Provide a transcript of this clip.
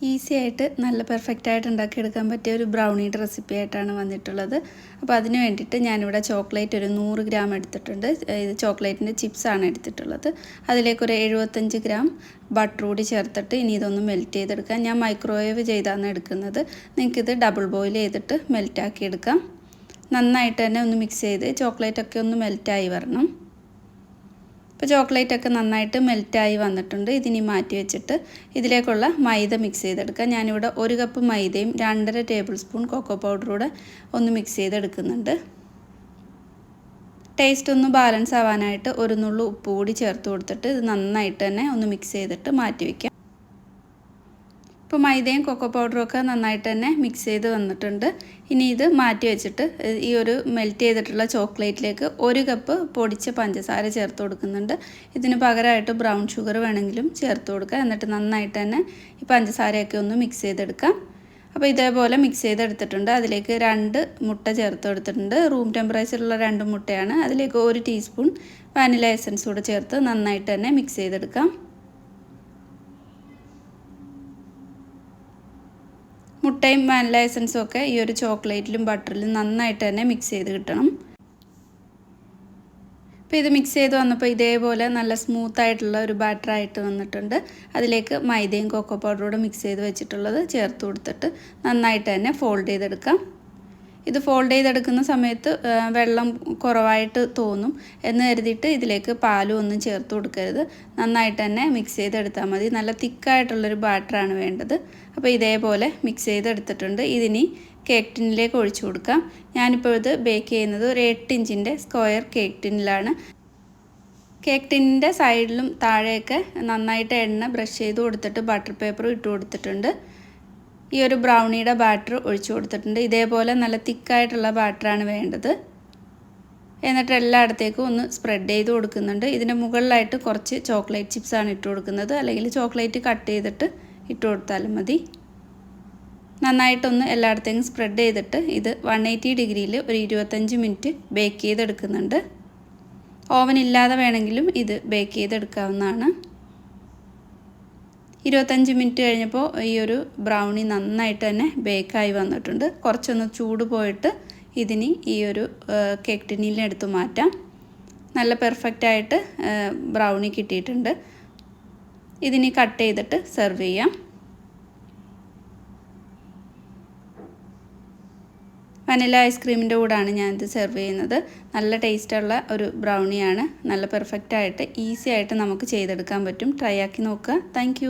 Easy ആയിട്ട് നല്ല perfect ആയിട്ട് ഉണ്ടാക്കിയെടുക്കാൻ പറ്റിയ ഒരു ബ്രൗണിയുടെ റെസിപ്പി ആയിട്ടാണ് വന്നിട്ടുള്ളത്. അപ്പോൾ അതിന് വേണ്ടിയിട്ട് ഞാനിവിടെ ചോക്ലേറ്റ് ഒരു 100 ഗ്രാം എടുത്തിട്ടുണ്ട്. ഇത് ചോക്ലേറ്റിൻ്റെ ചിപ്സാണ് എടുത്തിട്ടുള്ളത്. അതിലേക്കൊരു 75 ഗ്രാം ബട്ടർ കൂടി ചേർത്തിട്ട് ഇനി ഇതൊന്ന് മെൽറ്റ് ചെയ്തെടുക്കാം. ഞാൻ മൈക്രോവേവ് ചെയ്താണ് എടുക്കുന്നത്. നിങ്ങൾക്കിത് ഡബിൾ ബോയിൽ ചെയ്തിട്ട് മെൽറ്റാക്കി എടുക്കാം. നന്നായിട്ട് തന്നെ ഒന്ന് മിക്സ് ചെയ്ത് ചോക്ലേറ്റൊക്കെ ഒന്ന് മെൽറ്റായി വരണം. ഇപ്പോൾ ചോക്ലേറ്റൊക്കെ നന്നായിട്ട് മെൽറ്റായി വന്നിട്ടുണ്ട്. ഇതിനി മാറ്റി വെച്ചിട്ട് ഇതിലേക്കുള്ള മൈദ മിക്സ് ചെയ്തെടുക്കാം. ഞാനിവിടെ 1 കപ്പ് മൈദയും 2.5 ടേബിൾ സ്പൂൺ കൊക്കോ പൗഡറൂടെ ഒന്ന് മിക്സ് ചെയ്തെടുക്കുന്നുണ്ട്. ടേസ്റ്റ് ഒന്ന് ബാലൻസ് ആവാനായിട്ട് ഒരു നുള്ളു ഉപ്പ് കൂടി ചേർത്ത് കൊടുത്തിട്ട് ഇത് നന്നായിട്ട് തന്നെ ഒന്ന് മിക്സ് ചെയ്തിട്ട് മാറ്റി വയ്ക്കാം. ഇപ്പോൾ മൈദയും കൊക്കോ പൗഡറും ഒക്കെ നന്നായിട്ട് തന്നെ മിക്സ് ചെയ്ത് വന്നിട്ടുണ്ട്. ഇനി ഇത് മാറ്റി വെച്ചിട്ട് ഈ ഒരു മെൽറ്റ് ചെയ്തിട്ടുള്ള ചോക്ലേറ്റിലേക്ക് 1 കപ്പ് പൊടിച്ച പഞ്ചസാര ചേർത്ത് കൊടുക്കുന്നുണ്ട്. ഇതിന് പകരമായിട്ട് ബ്രൗൺ ഷുഗർ വേണമെങ്കിലും ചേർത്ത് കൊടുക്കുക. എന്നിട്ട് നന്നായിട്ട് തന്നെ ഈ പഞ്ചസാരയൊക്കെ ഒന്ന് മിക്സ് ചെയ്തെടുക്കാം. അപ്പോൾ ഇതേപോലെ മിക്സ് ചെയ്തെടുത്തിട്ടുണ്ട്. അതിലേക്ക് 2 മുട്ട ചേർത്ത് കൊടുത്തിട്ടുണ്ട്. റൂം ടെമ്പറേച്ചറിലുള്ള 2 മുട്ടയാണ്. അതിലേക്ക് 1 ടീസ്പൂൺ വാനില എസൻസ് കൂടെ ചേർത്ത് നന്നായിട്ട് തന്നെ മിക്സ് ചെയ്തെടുക്കാം. മുട്ടയും വാനില എസൻസും ഒക്കെ ഈ ഒരു ചോക്ലേറ്റിലും ബട്ടറിലും നന്നായിട്ട് തന്നെ മിക്സ് ചെയ്ത് കിട്ടണം. അപ്പോൾ ഇത് മിക്സ് ചെയ്ത് വന്നപ്പോൾ ഇതേപോലെ നല്ല സ്മൂത്തായിട്ടുള്ള ഒരു ബാറ്ററായിട്ട് വന്നിട്ടുണ്ട്. അതിലേക്ക് മൈദയും കൊക്കോ പൗഡറോട് മിക്സ് ചെയ്ത് വെച്ചിട്ടുള്ളത് ചേർത്ത് കൊടുത്തിട്ട് നന്നായിട്ട് തന്നെ ഫോൾഡ് ചെയ്തെടുക്കാം. ഇത് ഫോൾഡ് ചെയ്തെടുക്കുന്ന സമയത്ത് വെള്ളം കുറവായിട്ട് തോന്നും എന്ന് കരുതിയിട്ട് ഇതിലേക്ക് പാലും ഒന്നും ചേർത്ത് കൊടുക്കരുത്. നന്നായിട്ട് തന്നെ മിക്സ് ചെയ്തെടുത്താൽ മതി. നല്ല തിക്കായിട്ടുള്ളൊരു ബാറ്ററാണ് വേണ്ടത്. അപ്പോൾ ഇതേപോലെ മിക്സ് ചെയ്തെടുത്തിട്ടുണ്ട്. ഇതിനി കേക്ക് ടിന്നിലേക്ക് ഒഴിച്ചു കൊടുക്കാം. ഞാനിപ്പോൾ ഇത് ബേക്ക് ചെയ്യുന്നത് ഒരു 8 ഇഞ്ചിൻ്റെ സ്ക്വയർ കേക്ക് ടിന്നിലാണ്. കേക്ക് ടിന്നിൻ്റെ സൈഡിലും താഴെയൊക്കെ നന്നായിട്ട് എണ്ണ ബ്രഷ് ചെയ്ത് കൊടുത്തിട്ട് ബട്ടർ പേപ്പറും ഇട്ട് കൊടുത്തിട്ടുണ്ട്. ഈ ഒരു ബ്രൗണിയുടെ ബാറ്റർ ഒഴിച്ചു കൊടുത്തിട്ടുണ്ട്. ഇതേപോലെ നല്ല തിക്കായിട്ടുള്ള ബാറ്ററാണ് വേണ്ടത്. എന്നിട്ട് എല്ലായിടത്തേക്കും ഒന്ന് സ്പ്രെഡ് ചെയ്ത് കൊടുക്കുന്നുണ്ട്. ഇതിൻ്റെ മുകളിലായിട്ട് കുറച്ച് ചോക്ലേറ്റ് ചിപ്സാണ് ഇട്ട് കൊടുക്കുന്നത്. അല്ലെങ്കിൽ ചോക്ലേറ്റ് കട്ട് ചെയ്തിട്ട് ഇട്ട് കൊടുത്താലും മതി. നന്നായിട്ടൊന്ന് എല്ലായിടത്തേക്കും സ്പ്രെഡ് ചെയ്തിട്ട് ഇത് 180 ഡിഗ്രിയിൽ ഒരു 25 മിനിറ്റ് ബേക്ക് ചെയ്തെടുക്കുന്നുണ്ട്. ഓവൻ ഇല്ലാതെ വേണമെങ്കിലും ഇത് ബേക്ക് ചെയ്തെടുക്കാവുന്നതാണ്. 25 മിനിറ്റ് കഴിഞ്ഞപ്പോൾ ഈ ഒരു ബ്രൗണി നന്നായിട്ട് തന്നെ ബേക്കായി വന്നിട്ടുണ്ട്. കുറച്ചൊന്ന് ചൂട് പോയിട്ട് ഇതിനി ഈ ഒരു കേക്ക് ടിന്നിൽ എടുത്ത് മാറ്റാം. നല്ല പെർഫെക്റ്റായിട്ട് ബ്രൗണി കിട്ടിയിട്ടുണ്ട്. ഇതിനി കട്ട് ചെയ്തിട്ട് സെർവ് ചെയ്യാം. വനില ഐസ്ക്രീമിൻ്റെ കൂടാണ് ഞാനിത് സെർവ് ചെയ്യുന്നത്. നല്ല ടേസ്റ്റുള്ള ഒരു ബ്രൗണിയാണ്. നല്ല പെർഫെക്റ്റായിട്ട് ഈസി ആയിട്ട് നമുക്ക് ചെയ്തെടുക്കാൻ പറ്റും. ട്രൈ ആക്കി നോക്കുക. താങ്ക്